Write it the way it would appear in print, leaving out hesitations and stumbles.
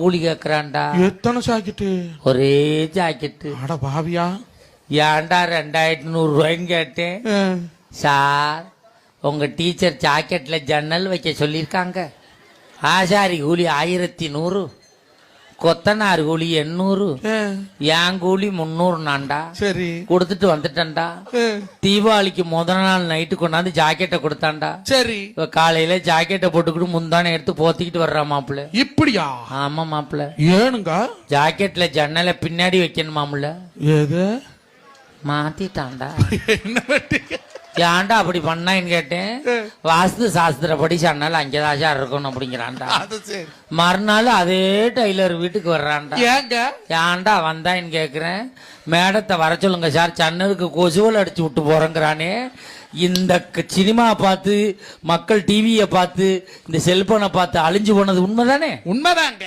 கூலி கேக்குறான்டா. எத்தனை ஜாக்கெட்டு? ஒரே ஜாக்கெட்டு. அட பாவியா, ஏன்டா 2100 கேட்டேன். சார், உங்க டீச்சர் ஜாக்கெட்ல ஜன்னல் வைக்க சொல்லியிருக்காங்க. ஆசாரி கூலி 1100, கொத்தனார் கூலி 800, என் கூலி 300 நான்டா. சரி, கொடுத்துட்டு வந்துட்டேன்டா. தீபாவளிக்கு முதல் நாள் நைட்டு கொண்டாந்து ஜாக்கெட்டை கொடுத்தான்டா. சரி, காலையில ஜாக்கெட்டை போட்டுக்கிட்டு முந்தானே எடுத்து போத்திக்கிட்டு வர்றா மாப்பிள்ள. இப்படியா? ஆமா மாப்பிள்ள. ஏனுங்க? ஜாக்கெட்ல ஜன்னலை பின்னாடி வைக்கணுமாமுல. ஏது மாத்திட்டான்டா. என்ன வெட்டிங்க? ஏன்டா அப்படி பண்ணான்னு கேட்டேன். வாஸ்து சாஸ்திரப்படி ஜன்னல் அங்கேதான் சார் இருக்கணும் அப்படிங்கிறான்டா. மறுநாள் அதே டெய்லர் வீட்டுக்கு வர்றான்டா. ஏங்க ஏன்டா வந்தான்னு கேக்குறேன். மேடத்தை வர சொல்லுங்க சார், ஜன்னலுக்கு கொசுவல் அடிச்சு விட்டு போறேங்கிறானே. இந்த சினிமா பார்த்து மக்கள் டிவியை பார்த்து இந்த செல்போனை பார்த்து அழிஞ்சு போனது உண்மைதானே? உண்மைதாங்க.